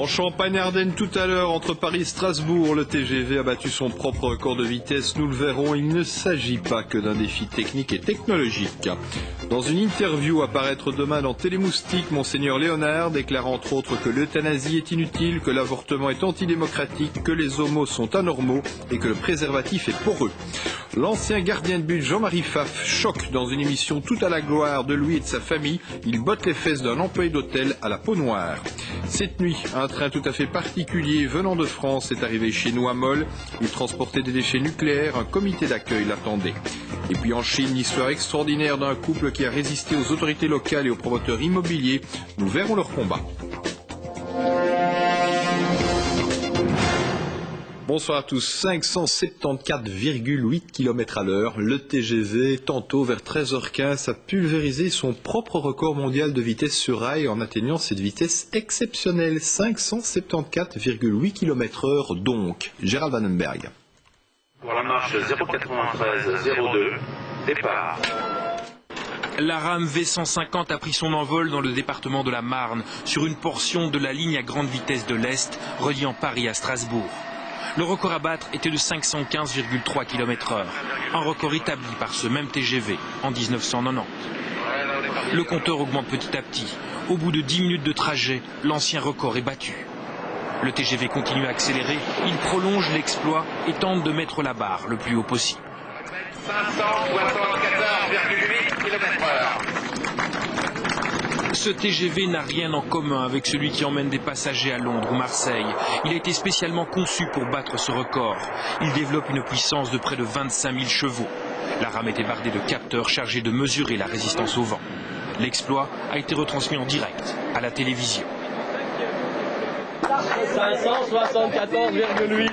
En Champagne-Ardenne tout à l'heure, entre Paris et Strasbourg, le TGV a battu son propre record de vitesse. Nous le verrons, il ne s'agit pas que d'un défi technique et technologique. Dans une interview à paraître demain dans Télémoustique, Monseigneur Léonard déclare entre autres que l'euthanasie est inutile, que l'avortement est antidémocratique, que les homos sont anormaux et que le préservatif est poreux. L'ancien gardien de but Jean-Marie Pfaff choque dans une émission Tout à la gloire de lui et de sa famille. Il botte les fesses d'un employé d'hôtel à la peau noire. Cette nuit, un train tout à fait particulier venant de France est arrivé chez nous à Mol. Il transportait des déchets nucléaires, un comité d'accueil l'attendait. Et puis en Chine, l'histoire extraordinaire d'un couple qui a résisté aux autorités locales et aux promoteurs immobiliers. Nous verrons leur combat. Bonsoir à tous. 574,8 km à l'heure. Le TGV, tantôt vers 13h15, a pulvérisé son propre record mondial de vitesse sur rail en atteignant cette vitesse exceptionnelle. 574,8 km/h donc. Gérald Vandenberg. Pour la marche 093-02, départ. La rame V150 a pris son envol dans le département de la Marne, sur une portion de la ligne à grande vitesse de l'Est, reliant Paris à Strasbourg. Le record à battre était de 515,3 km/h, un record établi par ce même TGV en 1990. Le compteur augmente petit à petit. Au bout de 10 minutes de trajet, l'ancien record est battu. Le TGV continue à accélérer, il prolonge l'exploit et tente de mettre la barre le plus haut possible. 574,8 km/h. Ce TGV n'a rien en commun avec celui qui emmène des passagers à Londres ou Marseille. Il a été spécialement conçu pour battre ce record. Il développe une puissance de près de 25 000 chevaux. La rame était bardée de capteurs chargés de mesurer la résistance au vent. L'exploit a été retransmis en direct à la télévision. 574,8.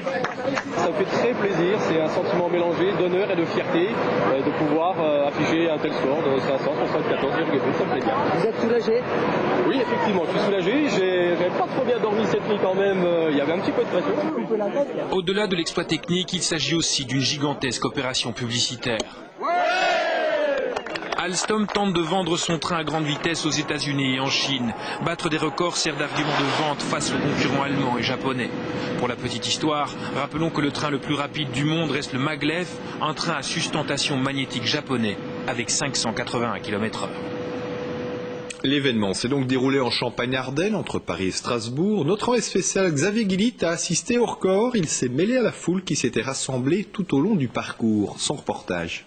Ça me fait très plaisir, c'est un sentiment mélangé d'honneur et de fierté de pouvoir afficher un tel score de 574,8, ça me plaît bien. Vous êtes soulagé? Oui, effectivement, je suis soulagé, j'ai pas trop bien dormi cette nuit quand même, il y avait un petit peu de pression. Au-delà de l'exploit technique, il s'agit aussi d'une gigantesque opération publicitaire. Alstom tente de vendre son train à grande vitesse aux États-Unis et en Chine. Battre des records sert d'argument de vente face aux concurrents allemands et japonais. Pour la petite histoire, rappelons que le train le plus rapide du monde reste le Maglev, un train à sustentation magnétique japonais avec 581 km/h. L'événement s'est donc déroulé en Champagne-Ardenne, entre Paris et Strasbourg. Notre envoyé spécial Xavier Guillit a assisté au record. Il s'est mêlé à la foule qui s'était rassemblée tout au long du parcours. Son reportage.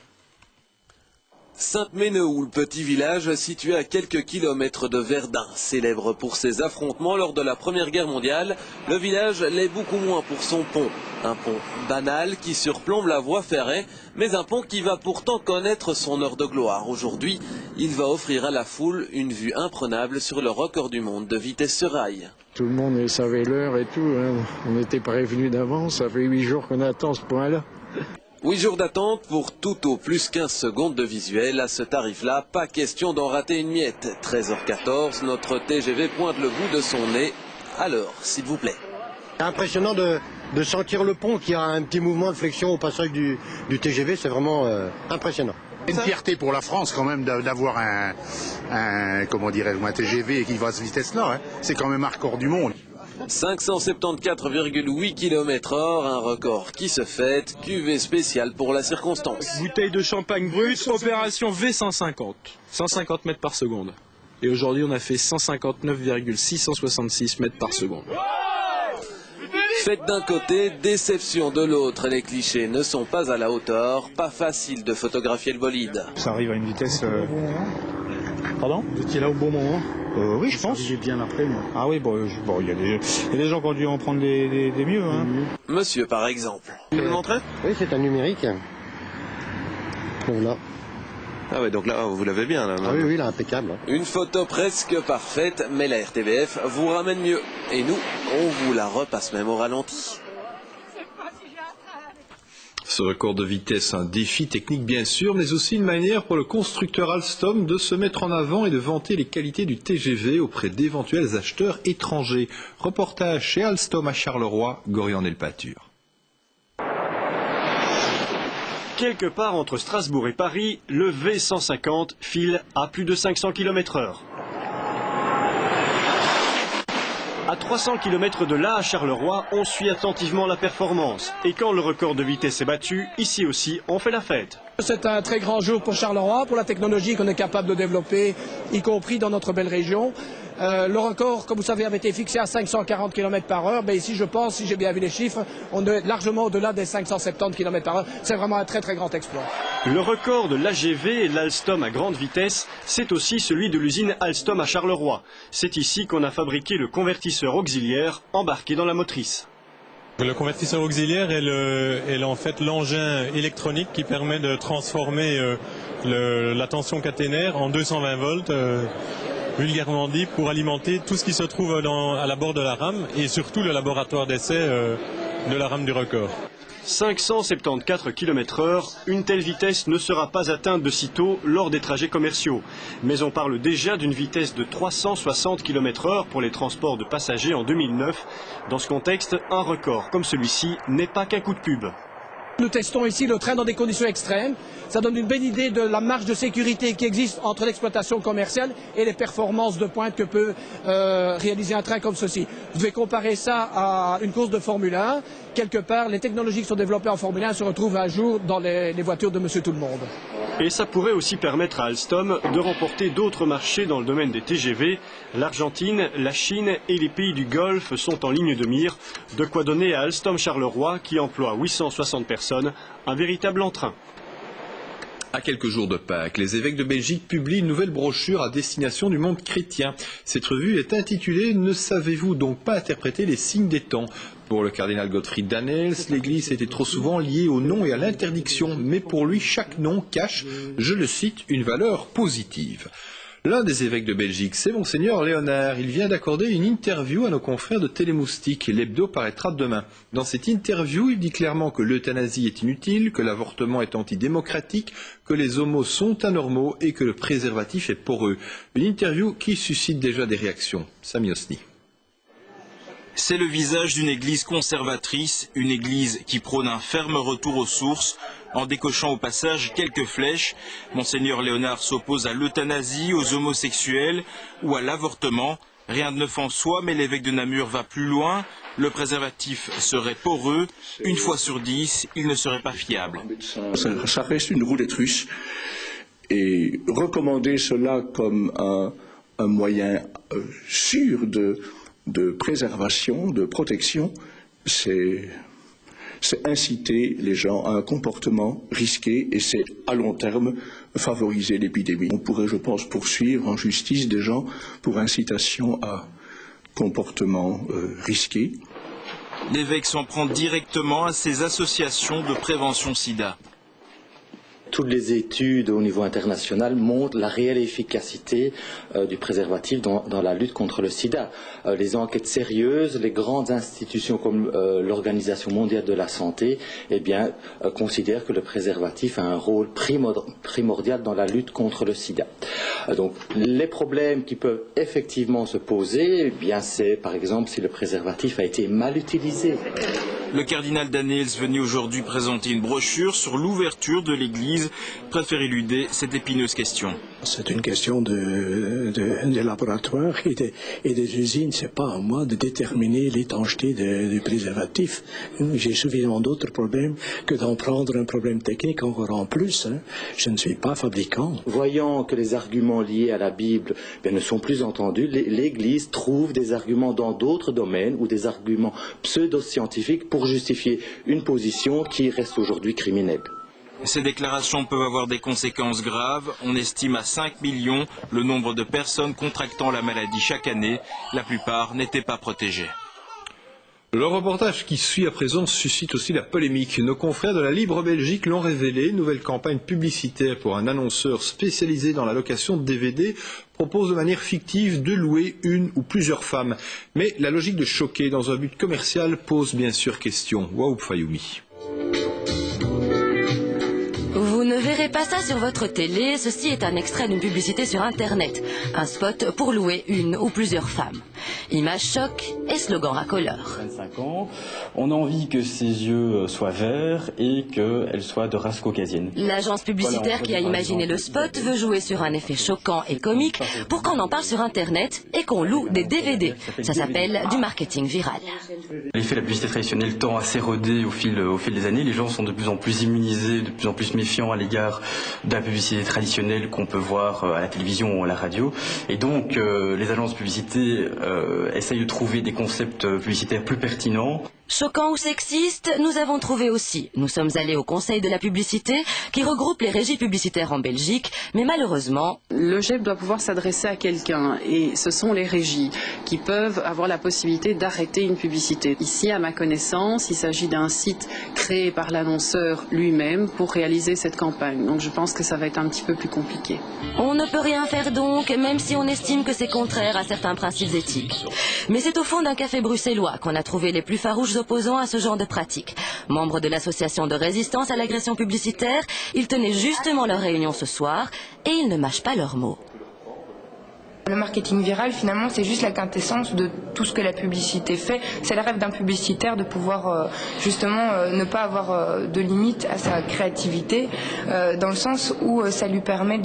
Sainte-Ménehould, petit village situé à quelques kilomètres de Verdun, célèbre pour ses affrontements lors de la Première Guerre mondiale, le village l'est beaucoup moins pour son pont. Un pont banal qui surplombe la voie ferrée, mais un pont qui va pourtant connaître son heure de gloire. Aujourd'hui, il va offrir à la foule une vue imprenable sur le record du monde de vitesse sur rail. Tout le monde savait l'heure et tout, hein. On était prévenus d'avance, ça fait 8 jours qu'on attend ce point-là. 8 jours d'attente pour tout au plus 15 secondes de visuel. À ce tarif-là, pas question d'en rater une miette. 13h14, notre TGV pointe le bout de son nez. Alors, s'il vous plaît. Impressionnant de sentir le pont qui a un petit mouvement de flexion au passage du TGV, c'est vraiment impressionnant. C'est une fierté pour la France quand même d'avoir un TGV qui va à cette vitesse-là. Hein. C'est quand même un record du monde. 574,8 km/h, un record qui se fête, cuvée spéciale pour la circonstance. Bouteille de champagne brut, opération V150, 150 mètres par seconde. Et aujourd'hui on a fait 159,666 mètres par seconde. Fête d'un côté, déception de l'autre. Les clichés ne sont pas à la hauteur, pas facile de photographier le bolide. Ça arrive à une vitesse... Pardon? Vous étiez là au bon moment? Oui, je pense. J'ai bien après, moi. Ah oui, il y a des gens qui ont dû en prendre des mieux. Hein. Monsieur, par exemple. Vous me montrez? Oui, c'est un numérique. Voilà. Ah ouais, donc là, vous l'avez bien, là. Ah oui, là, impeccable. Une photo presque parfaite, mais la RTBF vous ramène mieux. Et nous, on vous la repasse même au ralenti. Ce record de vitesse, un défi technique bien sûr, mais aussi une manière pour le constructeur Alstom de se mettre en avant et de vanter les qualités du TGV auprès d'éventuels acheteurs étrangers. Reportage chez Alstom à Charleroi, Gorian Elpature. Quelque part entre Strasbourg et Paris, le V150 file à plus de 500 km/h. À 300 km de là, à Charleroi, on suit attentivement la performance. Et quand le record de vitesse est battu, ici aussi, on fait la fête. C'est un très grand jour pour Charleroi, pour la technologie qu'on est capable de développer, y compris dans notre belle région. Le record, comme vous savez, avait été fixé à 540 km/h. Mais ici, je pense, si j'ai bien vu les chiffres, on est largement au-delà des 570 km/h. C'est vraiment un très très grand exploit. Le record de l'AGV et l'Alstom à grande vitesse, c'est aussi celui de l'usine Alstom à Charleroi. C'est ici qu'on a fabriqué le convertisseur auxiliaire embarqué dans la motrice. Le convertisseur auxiliaire est en fait l'engin électronique qui permet de transformer la tension caténaire en 220 volts, vulgairement dit, pour alimenter tout ce qui se trouve à la bord de la rame et surtout le laboratoire d'essai de la rame du record. 574 km/h, une telle vitesse ne sera pas atteinte de sitôt lors des trajets commerciaux. Mais on parle déjà d'une vitesse de 360 km/h pour les transports de passagers en 2009. Dans ce contexte, un record comme celui-ci n'est pas qu'un coup de pub. Nous testons ici le train dans des conditions extrêmes. Ça donne une belle idée de la marge de sécurité qui existe entre l'exploitation commerciale et les performances de pointe que peut réaliser un train comme ceci. Vous devez comparer ça à une course de Formule 1. Quelque part, les technologies qui sont développées en Formule 1 se retrouvent un jour dans les voitures de Monsieur Tout-le-Monde. Et ça pourrait aussi permettre à Alstom de remporter d'autres marchés dans le domaine des TGV. L'Argentine, la Chine et les pays du Golfe sont en ligne de mire. De quoi donner à Alstom Charleroi, qui emploie 860 personnes, un véritable entrain. À quelques jours de Pâques, les évêques de Belgique publient une nouvelle brochure à destination du monde chrétien. Cette revue est intitulée « Ne savez-vous donc pas interpréter les signes des temps ?» Pour le cardinal Gottfried Daniels, l'Église était trop souvent liée au nom et à l'interdiction, mais pour lui, chaque nom cache, je le cite, une valeur positive. L'un des évêques de Belgique, c'est Monseigneur Léonard. Il vient d'accorder une interview à nos confrères de Télémoustique. L'hebdo paraîtra demain. Dans cette interview, il dit clairement que l'euthanasie est inutile, que l'avortement est antidémocratique, que les homos sont anormaux et que le préservatif est poreux. Une interview qui suscite déjà des réactions. Sami Osni. C'est le visage d'une église conservatrice, une église qui prône un ferme retour aux sources, en décochant au passage quelques flèches. Monseigneur Léonard s'oppose à l'euthanasie, aux homosexuels ou à l'avortement. Rien de neuf en soi, mais l'évêque de Namur va plus loin. Le préservatif serait poreux. Une fois sur 10, il ne serait pas fiable. Ça reste une roulette russe. Et recommander cela comme un moyen sûr de préservation, de protection, c'est inciter les gens à un comportement risqué et c'est à long terme favoriser l'épidémie. On pourrait, je pense, poursuivre en justice des gens pour incitation à comportement risqué. L'évêque s'en prend directement à ces associations de prévention sida. Toutes les études au niveau international montrent la réelle efficacité du préservatif dans la lutte contre le sida. Les enquêtes sérieuses, les grandes institutions comme l'Organisation mondiale de la santé considèrent que le préservatif a un rôle primordial dans la lutte contre le sida. Donc les problèmes qui peuvent effectivement se poser, c'est par exemple si le préservatif a été mal utilisé. Le cardinal Daniels venait aujourd'hui présenter une brochure sur l'ouverture de l'église. Préfère éluder cette épineuse question. C'est une question de laboratoire et des usines. Ce n'est pas à moi de déterminer l'étanchéité du préservatif. J'ai suffisamment d'autres problèmes que d'en prendre un problème technique encore en plus. Je ne suis pas fabricant. Voyant que les arguments liés à la Bible ne sont plus entendus, l'Église trouve des arguments dans d'autres domaines ou des arguments pseudo-scientifiques pour justifier une position qui reste aujourd'hui criminelle. Ces déclarations peuvent avoir des conséquences graves. On estime à 5 millions le nombre de personnes contractant la maladie chaque année. La plupart n'étaient pas protégées. Le reportage qui suit à présent suscite aussi la polémique. Nos confrères de la Libre Belgique l'ont révélé. Nouvelle campagne publicitaire pour un annonceur spécialisé dans la location de DVD propose de manière fictive de louer une ou plusieurs femmes. Mais la logique de choquer dans un but commercial pose bien sûr question. Waouh Fayoumi. Vous ne verrez pas ça sur votre télé, ceci est un extrait d'une publicité sur Internet. Un spot pour louer une ou plusieurs femmes. Image choc et slogan racoleur. 25 ans, on a envie que ses yeux soient verts et qu'elle soit de race caucasienne. L'agence publicitaire qui a imaginé le spot veut jouer sur un effet choquant et comique pour qu'on en parle sur Internet et qu'on loue des DVD. Ça s'appelle du marketing viral. L'effet de la publicité traditionnelle tend à s'éroder au fil des années. Les gens sont de plus en plus immunisés, de plus en plus méfiants à l'égard de la publicité traditionnelle qu'on peut voir à la télévision ou à la radio. Et donc, les agences de publicité essayent de trouver des concepts publicitaires plus pertinents. Choquant ou sexiste, nous avons trouvé aussi. Nous sommes allés au Conseil de la publicité qui regroupe les régies publicitaires en Belgique, mais malheureusement... Le GEP doit pouvoir s'adresser à quelqu'un et ce sont les régies qui peuvent avoir la possibilité d'arrêter une publicité. Ici, à ma connaissance, il s'agit d'un site créé par l'annonceur lui-même pour réaliser cette campagne. Donc je pense que ça va être un petit peu plus compliqué. On ne peut rien faire donc, même si on estime que c'est contraire à certains principes éthiques. Mais c'est au fond d'un café bruxellois qu'on a trouvé les plus farouches opposants à ce genre de pratique. Membres de l'association de résistance à l'agression publicitaire, ils tenaient justement leur réunion ce soir et ils ne mâchent pas leurs mots. Le marketing viral, finalement, c'est juste la quintessence de tout ce que la publicité fait. C'est le rêve d'un publicitaire de pouvoir justement ne pas avoir de limite à sa créativité, dans le sens où ça lui permet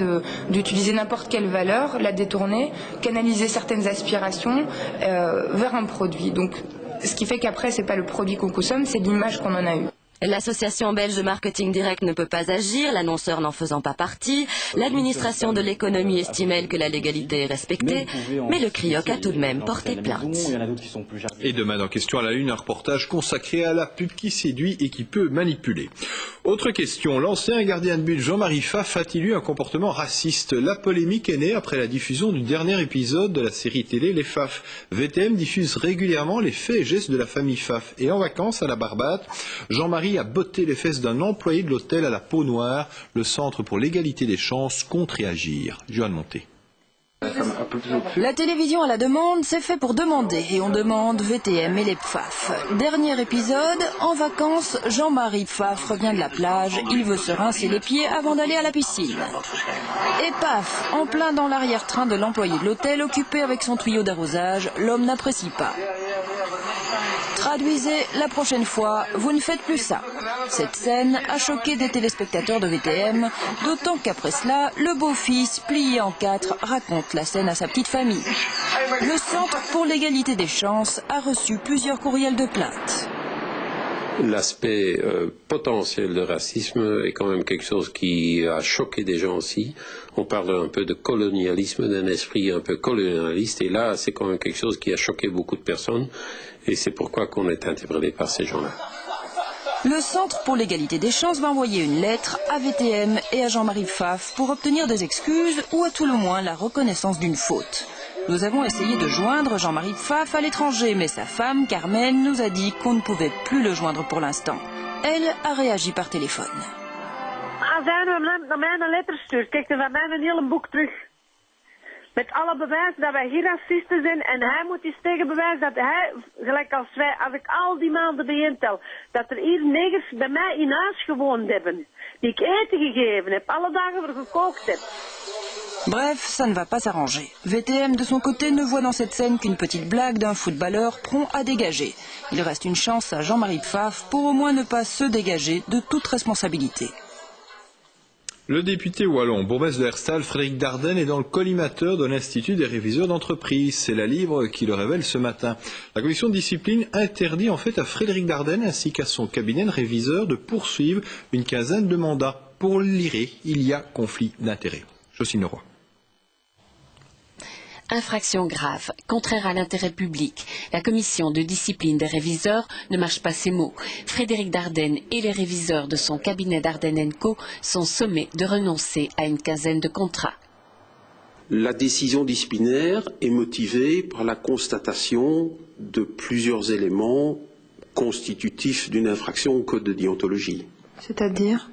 d'utiliser n'importe quelle valeur, la détourner, canaliser certaines aspirations vers un produit. Donc, ce qui fait qu'après, c'est pas le produit qu'on consomme, c'est l'image qu'on en a eue. L'association belge de marketing direct ne peut pas agir, l'annonceur n'en faisant pas partie. L'administration de l'économie estime elle que la légalité est respectée, mais le CRIOC a tout de même porté plainte. Et demain dans Question à la Une, un reportage consacré à la pub qui séduit et qui peut manipuler. Autre question, l'ancien gardien de but Jean-Marie Pfaff a-t-il eu un comportement raciste? La polémique est née après la diffusion du dernier épisode de la série télé Les Pfaff. VTM diffuse régulièrement les faits et gestes de la famille Pfaff. Et en vacances à la Barbade, Jean-Marie a botté les fesses d'un employé de l'hôtel à la peau noire. Le Centre pour l'égalité des chances compte réagir. Johan Monté. La télévision à la demande, c'est fait pour demander et on demande VTM et les Pfaff. Dernier épisode, en vacances, Jean-Marie Pfaff revient de la plage, il veut se rincer les pieds avant d'aller à la piscine. Et paf, en plein dans l'arrière-train de l'employé de l'hôtel occupé avec son tuyau d'arrosage, l'homme n'apprécie pas. Traduisez, la prochaine fois, vous ne faites plus ça. Cette scène a choqué des téléspectateurs de VTM, d'autant qu'après cela, le beau-fils, plié en 4, raconte la scène à sa petite famille. Le Centre pour l'égalité des chances a reçu plusieurs courriels de plainte. L'aspect potentiel de racisme est quand même quelque chose qui a choqué des gens aussi. On parle un peu de colonialisme, d'un esprit un peu colonialiste, et là, c'est quand même quelque chose qui a choqué beaucoup de personnes, et c'est pourquoi qu'on est interpellé par ces gens-là. Le Centre pour l'égalité des chances va envoyer une lettre à VTM et à Jean-Marie Pfaff pour obtenir des excuses ou à tout le moins la reconnaissance d'une faute. Nous avons essayé de joindre Jean-Marie Pfaff à l'étranger, mais sa femme, Carmen, nous a dit qu'on ne pouvait plus le joindre pour l'instant. Elle a réagi par téléphone. Als hij naar mij een letter stuurt, krijgt hij van mij een hele boek terug. Met alle bewijzen dat wij hier racisten zijn en hij moet eens tegenbewijzen dat hij, gelijk als wij, als ik al die maanden bijeentel, dat er hier negers bij mij in huis gewoond hebben. Die ik eten gegeven heb, alle dagen voor gekookt heb. Bref, ça ne va pas s'arranger. VTM, de son côté, ne voit dans cette scène qu'une petite blague d'un footballeur prompt à dégager. Il reste une chance à Jean-Marie Pfaff pour au moins ne pas se dégager de toute responsabilité. Le député wallon, bourgmestre de Herstal, Frédéric Dardenne, est dans le collimateur de l'Institut des réviseurs d'entreprise. C'est la Livre qui le révèle ce matin. La commission de discipline interdit en fait à Frédéric Dardenne ainsi qu'à son cabinet de réviseurs de poursuivre une quinzaine de mandats. Pour l'IRE, il y a conflit d'intérêts. Jocelyne Leroy. Infraction grave, contraire à l'intérêt public. La commission de discipline des réviseurs ne mâche pas ses mots. Frédéric Dardenne et les réviseurs de son cabinet Dardenne & Co sont sommés de renoncer à une quinzaine de contrats. La décision disciplinaire est motivée par la constatation de plusieurs éléments constitutifs d'une infraction au code de déontologie. C'est-à-dire ?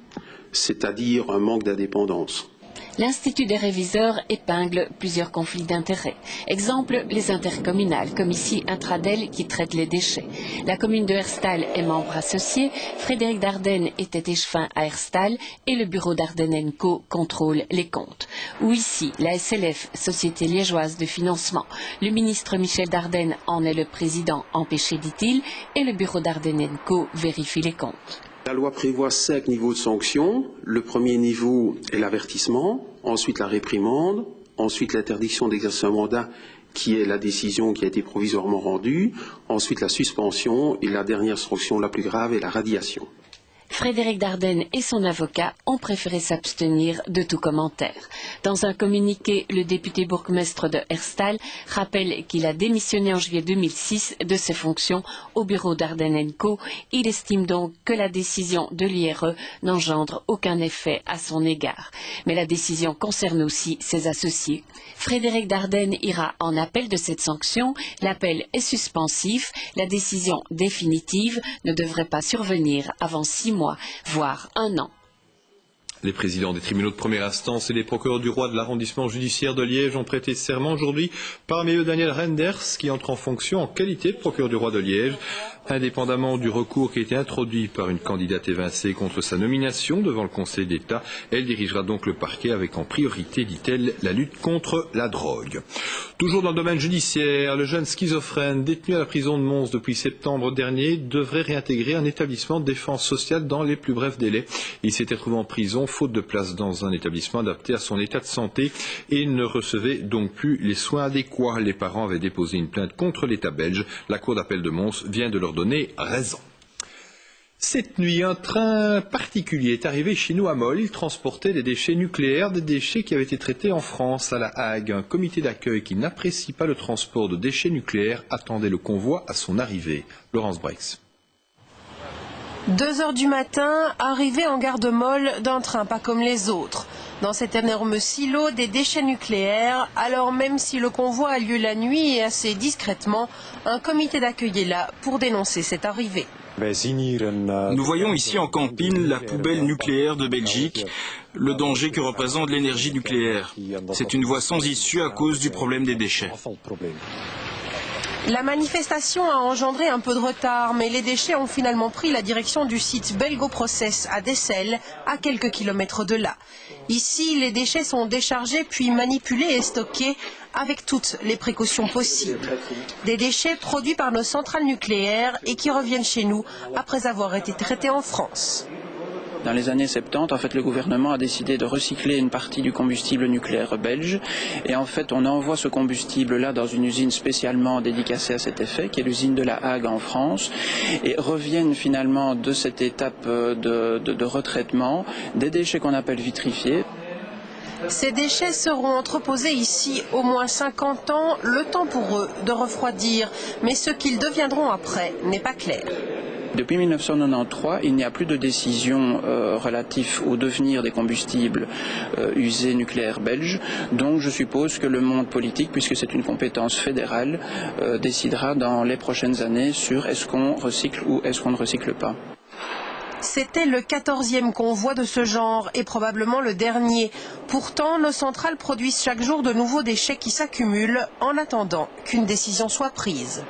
C'est-à-dire un manque d'indépendance. L'Institut des réviseurs épingle plusieurs conflits d'intérêts. Exemple, les intercommunales, comme ici Intradel qui traite les déchets. La commune de Herstal est membre associé, Frédéric Dardenne était échevin à Herstal et le bureau Dardenne & Co contrôle les comptes. Ou ici, la SLF, Société liégeoise de financement. Le ministre Michel Dardenne en est le président empêché, dit-il, et le bureau Dardenne & Co vérifie les comptes. La loi prévoit 5 niveaux de sanctions. Le premier niveau est l'avertissement, ensuite la réprimande, ensuite l'interdiction d'exercer un mandat qui est la décision qui a été provisoirement rendue, ensuite la suspension et la dernière sanction la plus grave est la radiation. Frédéric Dardenne et son avocat ont préféré s'abstenir de tout commentaire. Dans un communiqué, le député bourgmestre de Herstal rappelle qu'il a démissionné en juillet 2006 de ses fonctions au bureau Dardenne & Co. Il estime donc que la décision de l'IRE n'engendre aucun effet à son égard. Mais la décision concerne aussi ses associés. Frédéric Dardenne ira en appel de cette sanction. L'appel est suspensif. La décision définitive ne devrait pas survenir avant 6 mois, voire 1 an. Les présidents des tribunaux de première instance et les procureurs du roi de l'arrondissement judiciaire de Liège ont prêté serment aujourd'hui. Parmi eux, Daniel Renders, qui entre en fonction en qualité de procureur du roi de Liège, indépendamment du recours qui a été introduit par une candidate évincée contre sa nomination devant le Conseil d'État. Elle dirigera donc le parquet avec en priorité, dit-elle, la lutte contre la drogue. Toujours dans le domaine judiciaire, le jeune schizophrène détenu à la prison de Mons depuis septembre dernier devrait réintégrer un établissement de défense sociale dans les plus brefs délais. Il s'était trouvé en prison faute de place dans un établissement adapté à son état de santé et ne recevait donc plus les soins adéquats. Les parents avaient déposé une plainte contre l'État belge. La Cour d'appel de Mons vient de leur donner raison. Cette nuit, un train particulier est arrivé chez nous à Mol. Il transportait des déchets nucléaires, des déchets qui avaient été traités en France, à La Hague. Un comité d'accueil qui n'apprécie pas le transport de déchets nucléaires attendait le convoi à son arrivée. Laurence Brex. 2 heures du matin, arrivé en gare de Mol d'un train pas comme les autres. Dans cet énorme silo, des déchets nucléaires, alors même si le convoi a lieu la nuit et assez discrètement, un comité d'accueil est là pour dénoncer cette arrivée. Nous voyons ici en campine la poubelle nucléaire de Belgique, le danger que représente l'énergie nucléaire. C'est une voie sans issue à cause du problème des déchets. La manifestation a engendré un peu de retard, mais les déchets ont finalement pris la direction du site Belgo-Process à Dessel, à quelques kilomètres de là. Ici, les déchets sont déchargés puis manipulés et stockés avec toutes les précautions possibles. Des déchets produits par nos centrales nucléaires et qui reviennent chez nous après avoir été traités en France. Dans les années 70, en fait, le gouvernement a décidé de recycler une partie du combustible nucléaire belge. Et en fait, on envoie ce combustible-là dans une usine spécialement dédicacée à cet effet, qui est l'usine de La Hague en France. Et reviennent finalement de cette étape de retraitement des déchets qu'on appelle vitrifiés. Ces déchets seront entreposés ici au moins 50 ans, le temps pour eux de refroidir. Mais ce qu'ils deviendront après n'est pas clair. Depuis 1993, il n'y a plus de décision relative au devenir des combustibles usés nucléaires belges. Donc je suppose que le monde politique, puisque c'est une compétence fédérale, décidera dans les prochaines années sur est-ce qu'on recycle ou est-ce qu'on ne recycle pas. C'était le 14e convoi de ce genre et probablement le dernier. Pourtant, nos centrales produisent chaque jour de nouveaux déchets qui s'accumulent en attendant qu'une décision soit prise.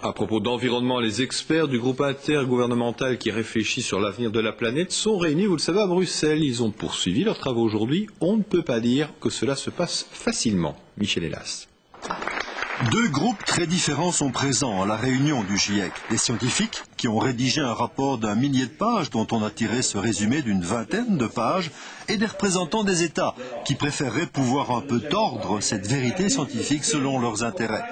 À propos d'environnement, les experts du groupe intergouvernemental qui réfléchit sur l'avenir de la planète sont réunis, vous le savez, à Bruxelles. Ils ont poursuivi leurs travaux aujourd'hui. On ne peut pas dire que cela se passe facilement. Michel Hélas. 2 groupes très différents sont présents à la réunion du GIEC. Des scientifiques qui ont rédigé un rapport d'1 millier de pages dont on a tiré ce résumé d'une 20aine de pages et des représentants des États qui préféreraient pouvoir un peu tordre cette vérité scientifique selon leurs intérêts.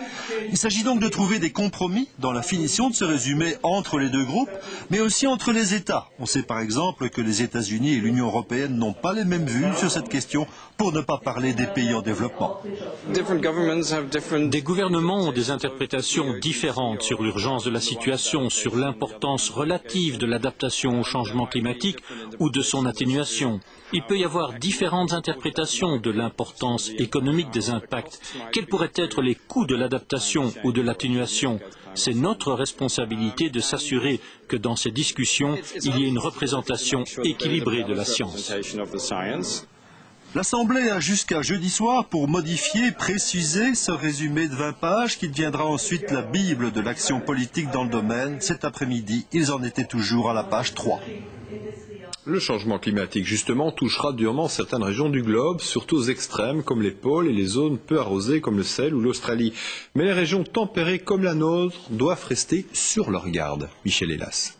Il s'agit donc de trouver des compromis dans la finition de ce résumé entre les 2 groupes, mais aussi entre les États. On sait par exemple que les États-Unis et l'Union européenne n'ont pas les mêmes vues sur cette question, pour ne pas parler des pays en développement. Des gouvernements ont des interprétations différentes sur l'urgence de la situation, sur l'importance relative de l'adaptation au changement climatique ou de son atténuation. Il peut y avoir différentes interprétations de l'importance économique des impacts. Quels pourraient être les coûts de l'adaptation ou de l'atténuation? C'est notre responsabilité de s'assurer que dans ces discussions, il y ait une représentation équilibrée de la science. L'Assemblée a jusqu'à jeudi soir pour modifier, préciser ce résumé de 20 pages qui deviendra ensuite la Bible de l'action politique dans le domaine. Cet après-midi, ils en étaient toujours à la page 3. Le changement climatique, justement, touchera durement certaines régions du globe, surtout aux extrêmes comme les pôles et les zones peu arrosées comme le sel ou l'Australie. Mais les régions tempérées comme la nôtre doivent rester sur leur garde. Michel Hélas.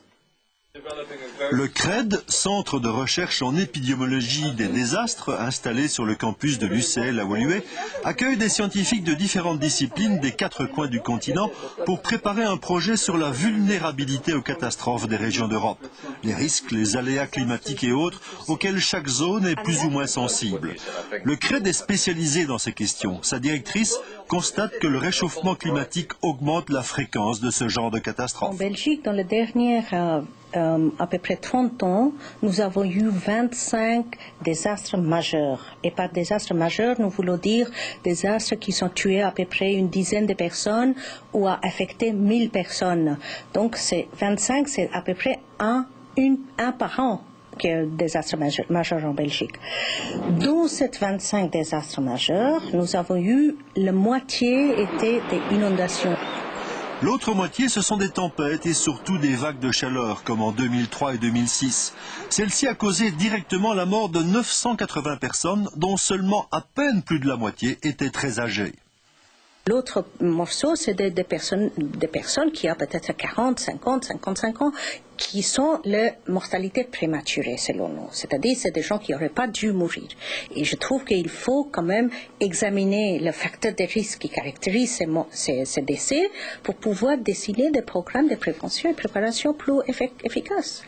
Le CRED, Centre de recherche en épidémiologie des désastres, installé sur le campus de l'UCL à Woluwe, accueille des scientifiques de différentes disciplines des 4 coins du continent pour préparer un projet sur la vulnérabilité aux catastrophes des régions d'Europe, les risques, les aléas climatiques et autres auxquels chaque zone est plus ou moins sensible. Le CRED est spécialisé dans ces questions. Sa directrice constate que le réchauffement climatique augmente la fréquence de ce genre de catastrophes. En Belgique, dans les dernières à peu près 30 ans, nous avons eu 25 désastres majeurs. Et par désastres majeurs, nous voulons dire désastres qui ont tué à peu près une dizaine de personnes ou a affecté 1000 personnes. Donc, c'est 25, c'est à peu près un par an qui est un désastre majeur en Belgique. Dans ces 25 désastres majeurs, nous avons eu la moitié était des inondations. L'autre moitié, ce sont des tempêtes et surtout des vagues de chaleur, comme en 2003 et 2006. Celle-ci a causé directement la mort de 980 personnes, dont seulement à peine plus de la moitié étaient très âgées. L'autre morceau, c'est des personnes qui ont peut-être 40, 50, 55 ans, qui sont la mortalité prématurée, selon nous. C'est-à-dire, c'est des gens qui n'auraient pas dû mourir. Et je trouve qu'il faut quand même examiner le facteur de risque qui caractérise ces décès pour pouvoir décider des programmes de prévention et préparation plus efficaces.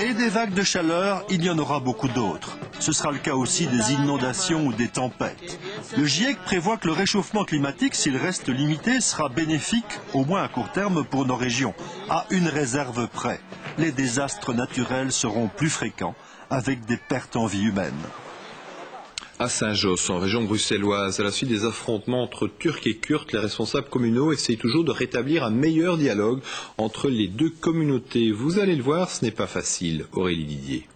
Et des vagues de chaleur, il y en aura beaucoup d'autres. Ce sera le cas aussi des inondations ou des tempêtes. Le GIEC prévoit que le réchauffement climatique, s'il reste limité, sera bénéfique, au moins à court terme, pour nos régions, à une réserve près. Les désastres naturels seront plus fréquents, avec des pertes en vie humaine. À Saint-Josse, en région bruxelloise, à la suite des affrontements entre Turcs et Kurdes, les responsables communaux essayent toujours de rétablir un meilleur dialogue entre les deux communautés. Vous allez le voir, ce n'est pas facile. Aurélie Didier.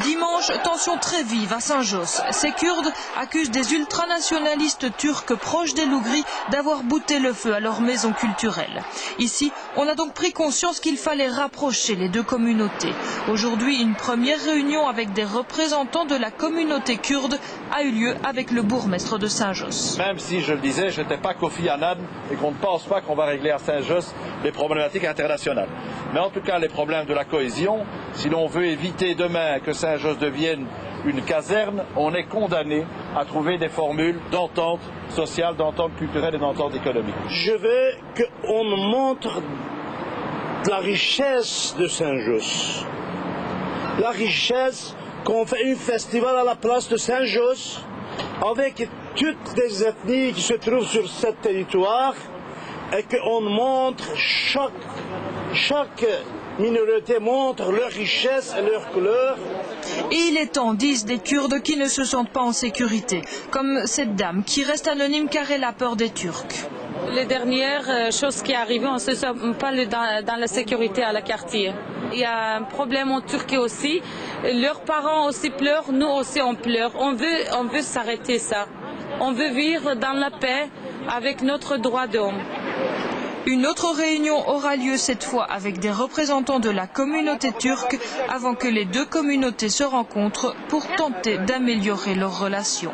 Dimanche, tension très vive à Saint-Josse. Ces Kurdes accusent des ultranationalistes turcs proches des Lougris d'avoir bouté le feu à leur maison culturelle. Ici, on a donc pris conscience qu'il fallait rapprocher les deux communautés. Aujourd'hui, une première réunion avec des représentants de la communauté kurde a eu lieu avec le bourgmestre de Saint-Josse. Même si, je le disais, je n'étais pas Kofi Annan et qu'on ne pense pas qu'on va régler à Saint-Josse les problématiques internationales. Mais en tout cas, les problèmes de la cohésion, si l'on veut éviter demain que Saint-Josse devienne une caserne, on est condamné à trouver des formules d'entente sociale, d'entente culturelle et d'entente économique. Je veux qu'on montre la richesse de Saint-Josse. La richesse qu'on fait un festival à la place de Saint-Josse avec toutes les ethnies qui se trouvent sur ce territoire et qu'on montre chaque minorité montre leur richesse et leur couleur. Et il est temps, disent des Kurdes qui ne se sentent pas en sécurité, comme cette dame qui reste anonyme car elle a peur des Turcs. Les dernières choses qui arrivent, on ne se sent pas dans la sécurité à la quartier. Il y a un problème en Turquie aussi. Leurs parents aussi pleurent, nous aussi on pleure. On veut s'arrêter ça. On veut vivre dans la paix avec notre droit d'homme. Une autre réunion aura lieu cette fois avec des représentants de la communauté turque avant que les deux communautés se rencontrent pour tenter d'améliorer leurs relations.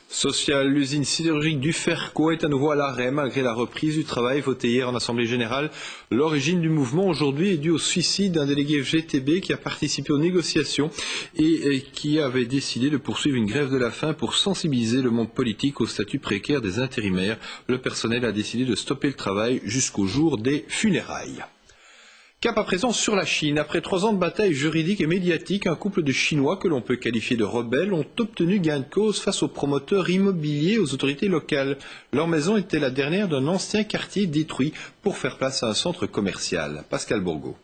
Social, l'usine sidérurgique du Ferco est à nouveau à l'arrêt malgré la reprise du travail voté hier en Assemblée générale. L'origine du mouvement aujourd'hui est due au suicide d'un délégué FGTB qui a participé aux négociations et qui avait décidé de poursuivre une grève de la faim pour sensibiliser le monde politique au statut précaire des intérimaires. Le personnel a décidé de stopper le travail jusqu'au jour des funérailles. Cap à présent sur la Chine. Après 3 ans de bataille juridique et médiatique, un couple de Chinois que l'on peut qualifier de rebelles ont obtenu gain de cause face aux promoteurs immobiliers et aux autorités locales. Leur maison était la dernière d'un ancien quartier détruit pour faire place à un centre commercial. Pascal Bourgault.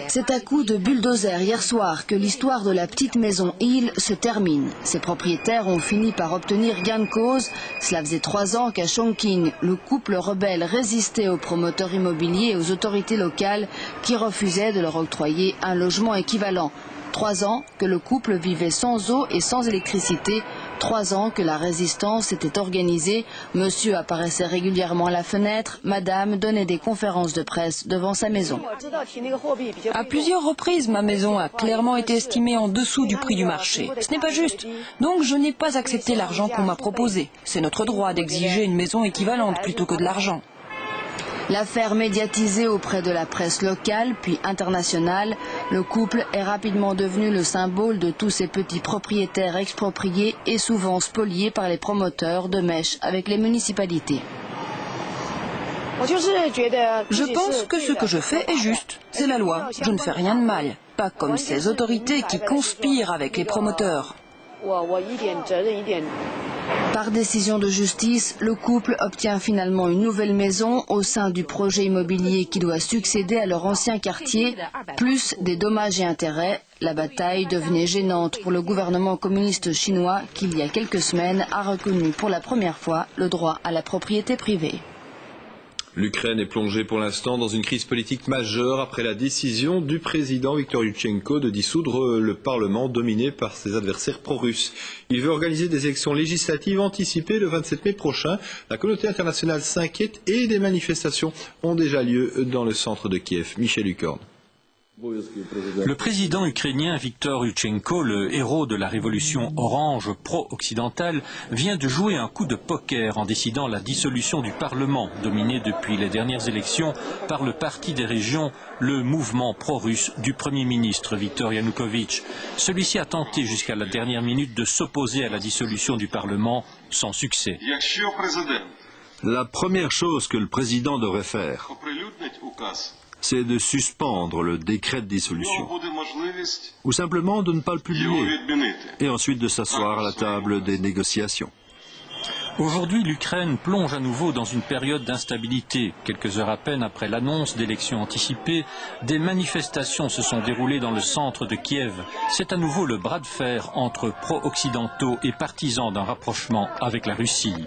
C'est à coup de bulldozer hier soir que l'histoire de la petite maison Hill se termine. Ses propriétaires ont fini par obtenir gain de cause. Cela faisait 3 ans qu'à Chongqing, le couple rebelle résistait aux promoteurs immobiliers et aux autorités locales qui refusaient de leur octroyer un logement équivalent. 3 ans que le couple vivait sans eau et sans électricité. 3 ans que la résistance était organisée. Monsieur apparaissait régulièrement à la fenêtre. Madame donnait des conférences de presse devant sa maison. À plusieurs reprises, ma maison a clairement été estimée en dessous du prix du marché. Ce n'est pas juste. Donc je n'ai pas accepté l'argent qu'on m'a proposé. C'est notre droit d'exiger une maison équivalente plutôt que de l'argent. L'affaire médiatisée auprès de la presse locale puis internationale, le couple est rapidement devenu le symbole de tous ces petits propriétaires expropriés et souvent spoliés par les promoteurs de mèches avec les municipalités. Je pense que ce que je fais est juste. C'est la loi. Je ne fais rien de mal. Pas comme ces autorités qui conspirent avec les promoteurs. Par décision de justice, le couple obtient finalement une nouvelle maison au sein du projet immobilier qui doit succéder à leur ancien quartier, plus des dommages et intérêts. La bataille devenait gênante pour le gouvernement communiste chinois qui, il y a quelques semaines, a reconnu pour la première fois le droit à la propriété privée. L'Ukraine est plongée pour l'instant dans une crise politique majeure après la décision du président Viktor Yushchenko de dissoudre le Parlement dominé par ses adversaires pro-russes. Il veut organiser des élections législatives anticipées le 27 mai prochain. La communauté internationale s'inquiète et des manifestations ont déjà lieu dans le centre de Kiev. Michel Hucorne. Le président ukrainien Viktor Yushchenko, le héros de la révolution orange pro-occidentale, vient de jouer un coup de poker en décidant la dissolution du Parlement, dominé depuis les dernières élections par le parti des régions, le mouvement pro-russe du Premier ministre Viktor Yanukovych. Celui-ci a tenté jusqu'à la dernière minute de s'opposer à la dissolution du Parlement, sans succès. La première chose que le président devrait faire, c'est de suspendre le décret de dissolution, ou simplement de ne pas le publier, et ensuite de s'asseoir à la table des négociations. Aujourd'hui, l'Ukraine plonge à nouveau dans une période d'instabilité. Quelques heures à peine après l'annonce d'élections anticipées, des manifestations se sont déroulées dans le centre de Kiev. C'est à nouveau le bras de fer entre pro-occidentaux et partisans d'un rapprochement avec la Russie.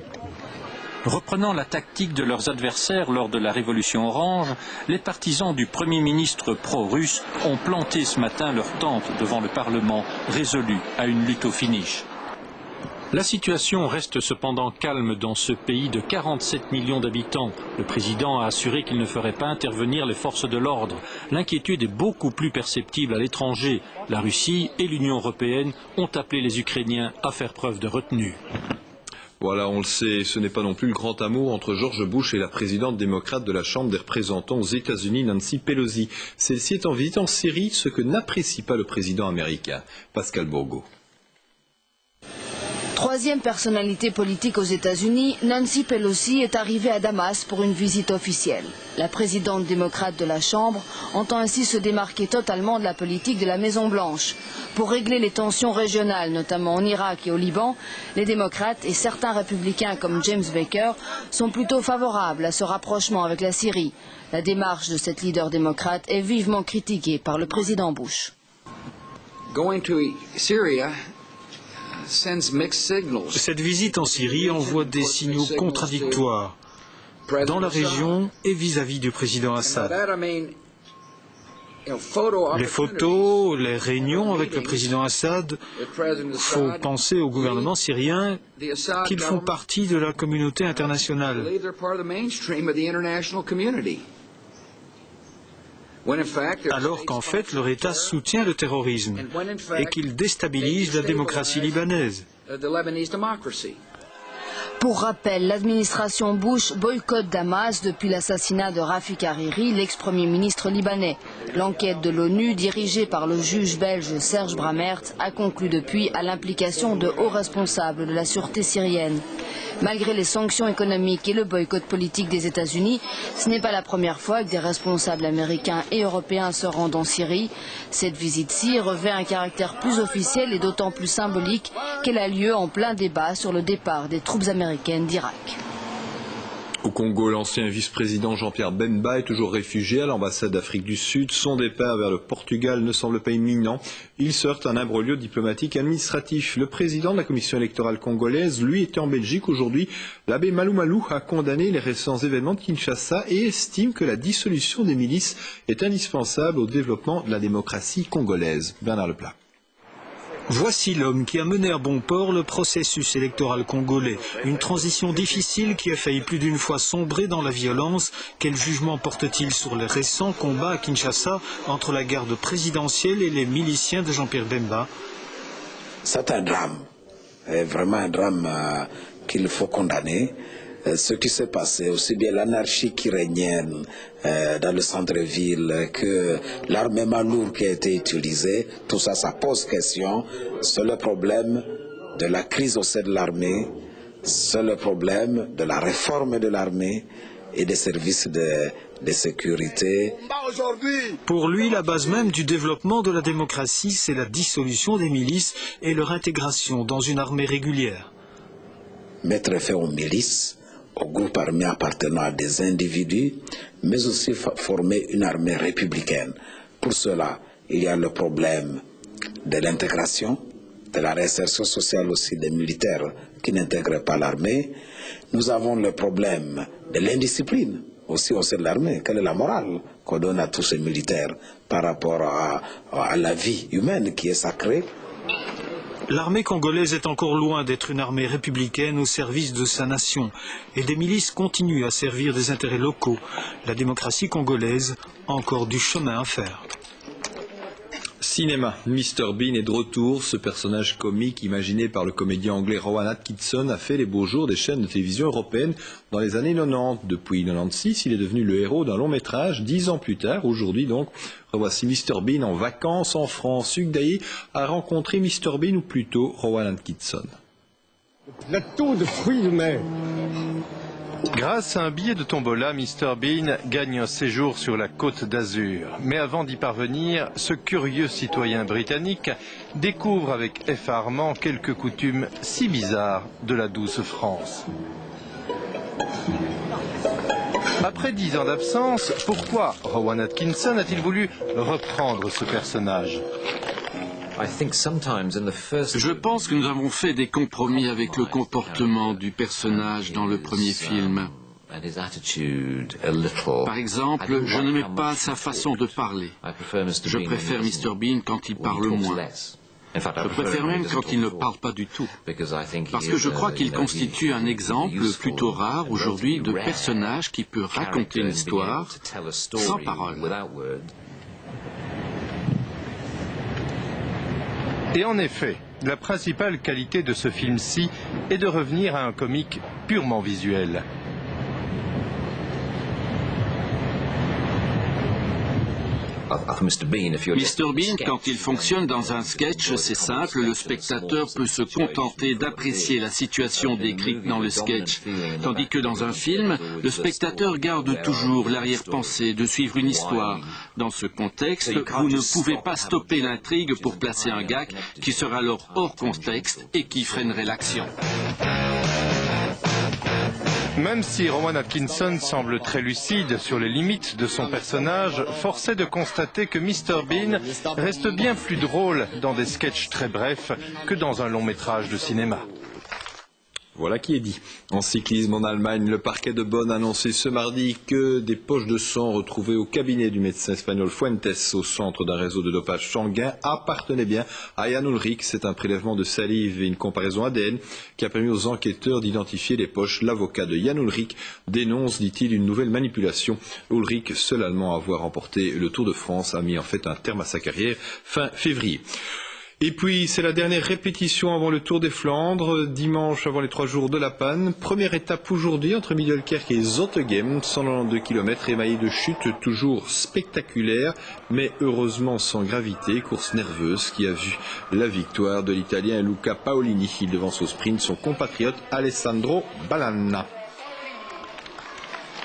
Reprenant la tactique de leurs adversaires lors de la Révolution orange, les partisans du Premier ministre pro-russe ont planté ce matin leur tente devant le Parlement, résolus à une lutte au finish. La situation reste cependant calme dans ce pays de 47 millions d'habitants. Le président a assuré qu'il ne ferait pas intervenir les forces de l'ordre. L'inquiétude est beaucoup plus perceptible à l'étranger. La Russie et l'Union européenne ont appelé les Ukrainiens à faire preuve de retenue. Voilà, on le sait, ce n'est pas non plus le grand amour entre George Bush et la présidente démocrate de la Chambre des représentants aux États-Unis, Nancy Pelosi. Celle-ci est en visite en Syrie, ce que n'apprécie pas le président américain. Pascal Bourgault. Troisième personnalité politique aux États-Unis, Nancy Pelosi est arrivée à Damas pour une visite officielle. La présidente démocrate de la Chambre entend ainsi se démarquer totalement de la politique de la Maison-Blanche. Pour régler les tensions régionales, notamment en Irak et au Liban, les démocrates et certains républicains comme James Baker sont plutôt favorables à ce rapprochement avec la Syrie. La démarche de cette leader démocrate est vivement critiquée par le président Bush. Cette visite en Syrie envoie des signaux contradictoires dans la région et vis-à-vis du président Assad. Les photos, les réunions avec le président Assad, il faut penser au gouvernement syrien qu'ils font partie de la communauté internationale. Alors qu'en fait leur État soutient le terrorisme et qu'il déstabilise la démocratie libanaise. Pour rappel, l'administration Bush boycotte Damas depuis l'assassinat de Rafik Hariri, l'ex-premier ministre libanais. L'enquête de l'ONU, dirigée par le juge belge Serge Bramert, a conclu depuis à l'implication de hauts responsables de la sûreté syrienne. Malgré les sanctions économiques et le boycott politique des États-Unis, ce n'est pas la première fois que des responsables américains et européens se rendent en Syrie. Cette visite-ci revêt un caractère plus officiel et d'autant plus symbolique qu'elle a lieu en plein débat sur le départ des troupes américaines d'Irak. Au Congo, l'ancien vice-président Jean-Pierre Bemba est toujours réfugié à l'ambassade d'Afrique du Sud. Son départ vers le Portugal ne semble pas imminent. Il se heurte à un imbroglio diplomatique et administratif. Le président de la commission électorale congolaise, lui, était en Belgique aujourd'hui. L'abbé Malou Malou a condamné les récents événements de Kinshasa et estime que la dissolution des milices est indispensable au développement de la démocratie congolaise. Bernard Leplat. Voici l'homme qui a mené à bon port le processus électoral congolais. Une transition difficile qui a failli plus d'une fois sombrer dans la violence. Quel jugement porte-t-il sur les récents combats à Kinshasa entre la garde présidentielle et les miliciens de Jean-Pierre Bemba? C'est un drame, vraiment un drame qu'il faut condamner. Ce qui s'est passé, aussi bien l'anarchie qui régnait dans le centre-ville que l'armement lourd qui a été utilisé, tout ça, ça pose question. C'est le problème de la crise au sein de l'armée, c'est le problème de la réforme de l'armée et des services de sécurité. Pour lui, la base même du développement de la démocratie, c'est la dissolution des milices et leur intégration dans une armée régulière. Mettre fin aux milices, aux groupes armés appartenant à des individus, mais aussi former une armée républicaine. Pour cela, il y a le problème de l'intégration, de la réinsertion sociale aussi des militaires qui n'intègrent pas l'armée. Nous avons le problème de l'indiscipline aussi au sein de l'armée. Quelle est la morale qu'on donne à tous ces militaires par rapport à la vie humaine qui est sacrée? L'armée congolaise est encore loin d'être une armée républicaine au service de sa nation. Et des milices continuent à servir des intérêts locaux. La démocratie congolaise a encore du chemin à faire. Cinéma, Mr Bean est de retour. Ce personnage comique imaginé par le comédien anglais Rowan Atkinson a fait les beaux jours des chaînes de télévision européennes dans les années 90. Depuis 96, il est devenu le héros d'un long métrage 10 ans plus tard. Aujourd'hui donc, revoici Mr Bean en vacances en France. Hugues Dailly a rencontré Mr Bean, ou plutôt Rowan Atkinson. Plateau de fruits de mer. Grâce à un billet de tombola, Mr Bean gagne un séjour sur la Côte d'Azur. Mais avant d'y parvenir, ce curieux citoyen britannique découvre avec effarement quelques coutumes si bizarres de la douce France. Après 10 ans d'absence, pourquoi Rowan Atkinson a-t-il voulu reprendre ce personnage ? Je pense que nous avons fait des compromis avec le comportement du personnage dans le premier film. Par exemple, je n'aimais pas sa façon de parler. Je préfère Mr Bean quand il parle moins. Je préfère même quand il ne parle pas du tout. Parce que je crois qu'il constitue un exemple plutôt rare aujourd'hui de personnage qui peut raconter une histoire sans parole. Et en effet, la principale qualité de ce film-ci est de revenir à un comique purement visuel. Mr Bean, quand il fonctionne dans un sketch, c'est simple, le spectateur peut se contenter d'apprécier la situation décrite dans le sketch. Tandis que dans un film, le spectateur garde toujours l'arrière-pensée de suivre une histoire. Dans ce contexte, vous ne pouvez pas stopper l'intrigue pour placer un gag qui sera alors hors contexte et qui freinerait l'action. Même si Rowan Atkinson semble très lucide sur les limites de son personnage, force est de constater que Mr Bean reste bien plus drôle dans des sketchs très brefs que dans un long métrage de cinéma. Voilà qui est dit. En cyclisme en Allemagne, le parquet de Bonn a annoncé ce mardi que des poches de sang retrouvées au cabinet du médecin espagnol Fuentes au centre d'un réseau de dopage sanguin appartenaient bien à Jan Ullrich. C'est un prélèvement de salive et une comparaison ADN qui a permis aux enquêteurs d'identifier les poches. L'avocat de Jan Ullrich dénonce, dit-il, une nouvelle manipulation. Ullrich, seul Allemand à avoir remporté le Tour de France, a mis en fait un terme à sa carrière fin février. Et puis, c'est la dernière répétition avant le Tour des Flandres, dimanche avant les 3 jours de la panne. Première étape aujourd'hui entre Middelkerk et Zottegem, 192 km émaillé de chutes toujours spectaculaires, mais heureusement sans gravité. Course nerveuse qui a vu la victoire de l'Italien Luca Paolini. Il devance au sprint son compatriote Alessandro Ballanna.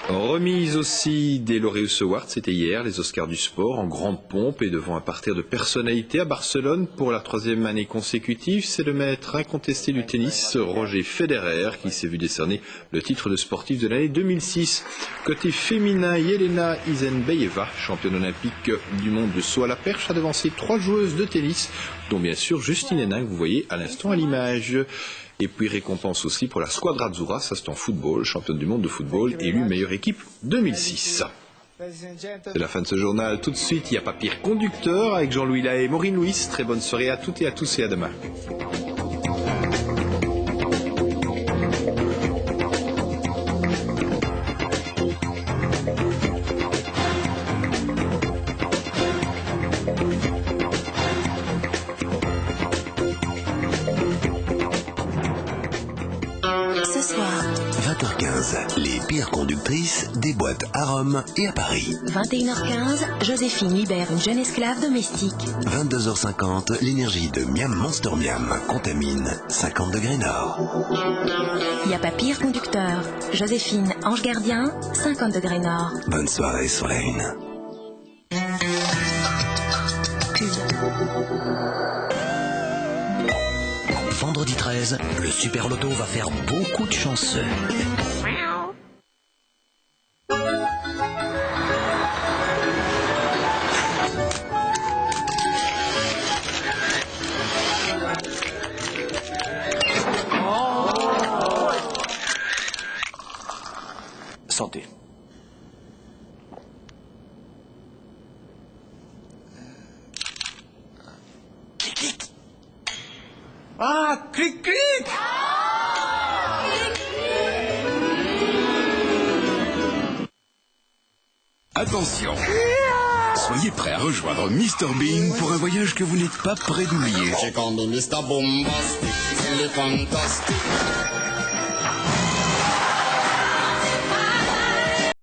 Remise aussi des Laureus Awards, c'était hier, les Oscars du sport, en grande pompe et devant un parterre de personnalités à Barcelone pour la 3e année consécutive. C'est le maître incontesté du tennis, Roger Federer, qui s'est vu décerner le titre de sportif de l'année 2006. Côté féminin, Yelena Isenbayeva, championne olympique du monde de saut à la perche, a devancé 3 joueuses de tennis, dont bien sûr Justine Henin, que vous voyez à l'instant à l'image. Et puis récompense aussi pour la Squadra Azzurra, ça c'est en football, championne du monde de football, élue meilleure équipe 2006. C'est la fin de ce journal. Tout de suite, il n'y a pas pire conducteur avec Jean-Louis Lahaye et Maureen Louis. Très bonne soirée à toutes et à tous et à demain. Ce soir, 20h15, les pires conductrices des boîtes à Rome et à Paris. 21h15, Joséphine libère une jeune esclave domestique. 22h50, l'énergie de Miam Monster Miam contamine 50 degrés nord. Il n'y a pas pire conducteur. Joséphine, ange gardien, 50 degrés nord. Bonne soirée, Solène. Vendredi 13, le Super Loto va faire beaucoup de chanceux. Santé. Ah, clic, clic! Attention! Soyez prêts à rejoindre Mr Bean pour un voyage que vous n'êtes pas prêt d'oublier. J'ai comme Mr Bombastic, il est fantastique.